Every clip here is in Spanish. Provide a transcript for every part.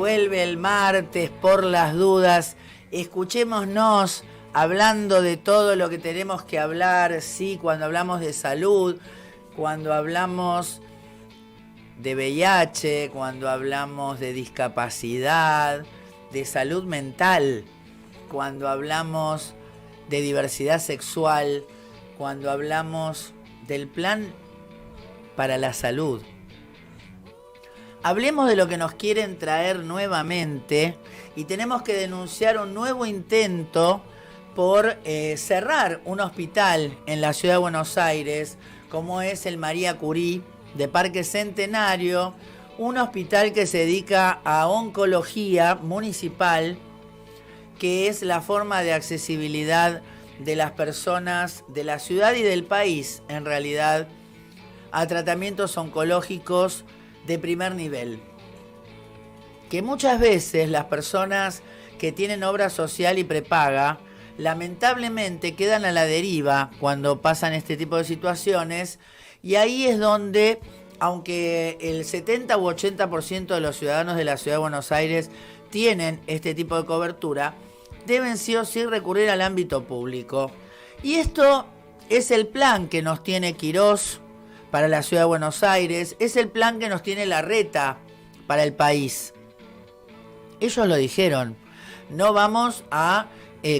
vuelve el martes por las dudas. Escuchémonos hablando de todo lo que tenemos que hablar, sí, cuando hablamos de salud, cuando hablamos de VIH, cuando hablamos de discapacidad, de salud mental, cuando hablamos de diversidad sexual, cuando hablamos del plan para la salud. Hablemos de lo que nos quieren traer nuevamente y tenemos que denunciar un nuevo intento por cerrar un hospital en la ciudad de Buenos Aires, como es el María Curie de Parque Centenario, un hospital que se dedica a oncología municipal, que es la forma de accesibilidad de las personas de la ciudad y del país, en realidad, a tratamientos oncológicos de primer nivel. Que muchas veces las personas que tienen obra social y prepaga, lamentablemente quedan a la deriva cuando pasan este tipo de situaciones, y ahí es donde, aunque el 70 u 80% de los ciudadanos de la ciudad de Buenos Aires tienen este tipo de cobertura, deben sí o sí recurrir al ámbito público. Y esto es el plan que nos tiene Quirós para la ciudad de Buenos Aires, es el plan que nos tiene Larreta para el país. Ellos lo dijeron, no vamos a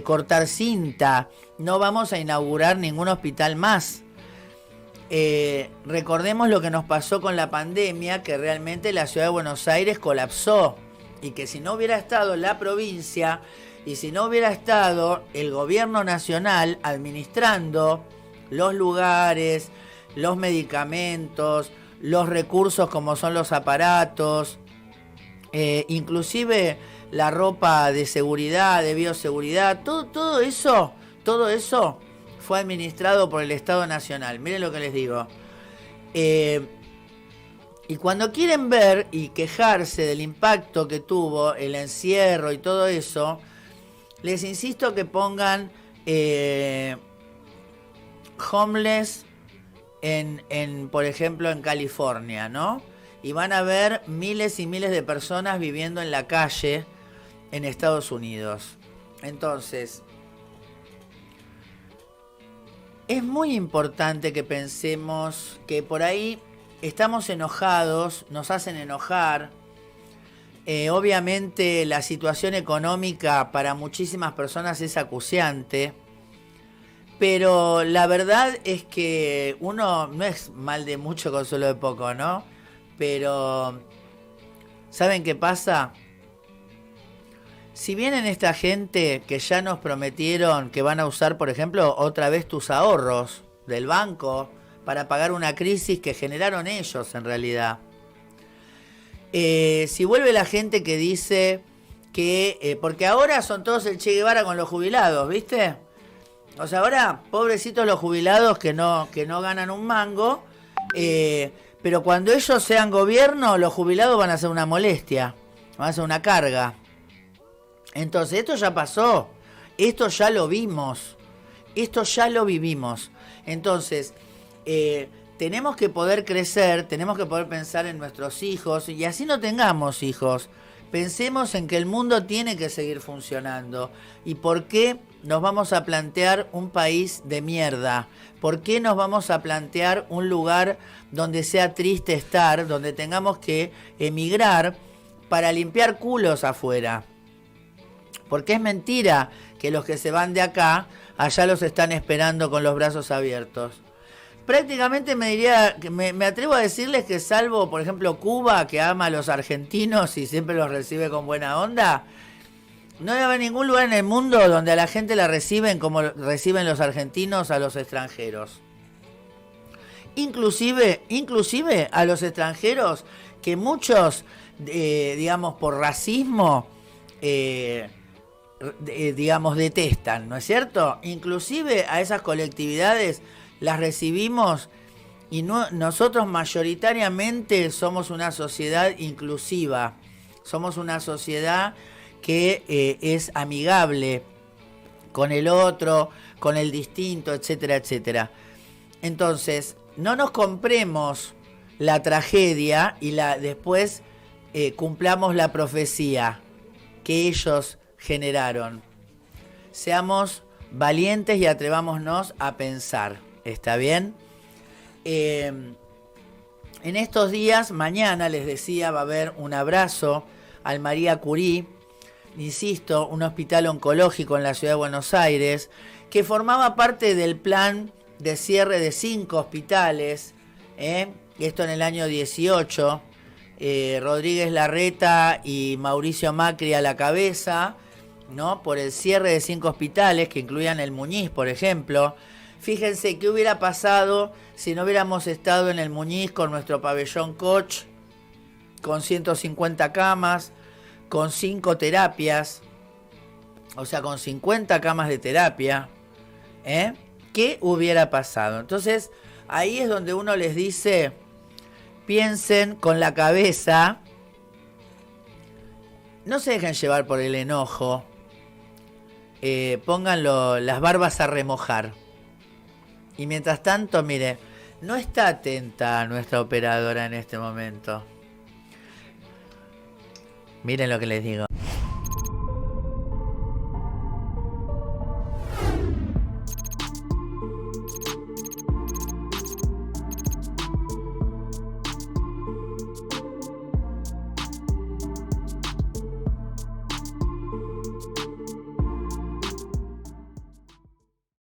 cortar cinta, no vamos a inaugurar ningún hospital más. Recordemos lo que nos pasó con la pandemia, que realmente la ciudad de Buenos Aires colapsó, y que si no hubiera estado la provincia y si no hubiera estado el gobierno nacional administrando los lugares, los medicamentos, los recursos como son los aparatos, inclusive la ropa de seguridad, de bioseguridad, todo eso fue administrado por el Estado Nacional. Miren lo que les digo. Y cuando quieren ver y quejarse del impacto que tuvo el encierro y todo eso, les insisto que pongan homeless por ejemplo, en California, ¿no? Y van a ver miles y miles de personas viviendo en la calle en Estados Unidos. Entonces, es muy importante que pensemos que por ahí estamos enojados, nos hacen enojar. Obviamente la situación económica para muchísimas personas es acuciante, pero la verdad es que uno no es mal de mucho consuelo de poco, ¿no? Pero ¿saben qué pasa? Si vienen esta gente que ya nos prometieron que van a usar, por ejemplo, otra vez tus ahorros del banco para pagar una crisis que generaron ellos en realidad. Si vuelve la gente que dice que... porque ahora son todos el Che Guevara con los jubilados, ¿viste? O sea, ahora, pobrecitos los jubilados que no ganan un mango, pero cuando ellos sean gobierno, los jubilados van a ser una molestia, van a ser una carga. Entonces, esto ya pasó, esto ya lo vimos, esto ya lo vivimos. Entonces, tenemos que poder crecer, tenemos que poder pensar en nuestros hijos, y así no tengamos hijos. Pensemos en que el mundo tiene que seguir funcionando. ¿Y por qué nos vamos a plantear un país de mierda? ¿Por qué nos vamos a plantear un lugar donde sea triste estar, donde tengamos que emigrar para limpiar culos afuera? Porque es mentira que los que se van de acá, allá los están esperando con los brazos abiertos. Prácticamente me atrevo a decirles que salvo, por ejemplo, Cuba, que ama a los argentinos y siempre los recibe con buena onda, no debe haber ningún lugar en el mundo donde a la gente la reciben como reciben los argentinos a los extranjeros. Inclusive a los extranjeros que muchos, digamos, por racismo, digamos, detestan, ¿no es cierto? Inclusive a esas colectividades las recibimos, y nosotros mayoritariamente somos una sociedad inclusiva, somos una sociedad que es amigable con el otro, con el distinto, etcétera, etcétera. Entonces, no nos compremos la tragedia y después cumplamos la profecía que ellos generaron. Seamos valientes y atrevámonos a pensar. ¿Está bien? En estos días, mañana les decía, va a haber un abrazo al María Curie, insisto, un hospital oncológico en la ciudad de Buenos Aires, que formaba parte del plan de cierre de 5 hospitales, esto en el año 18, Rodríguez Larreta y Mauricio Macri a la cabeza, ¿no? Por el cierre de 5 hospitales que incluían el Muñiz, por ejemplo. Fíjense qué hubiera pasado si no hubiéramos estado en el Muñiz con nuestro pabellón Koch, con 150 camas, con 5 terapias, o sea, con 50 camas de terapia. ¿Qué hubiera pasado? Entonces, ahí es donde uno les dice, piensen con la cabeza, no se dejen llevar por el enojo, pónganlo, las barbas a remojar. Y mientras tanto, mire, no está atenta nuestra operadora en este momento. Miren lo que les digo.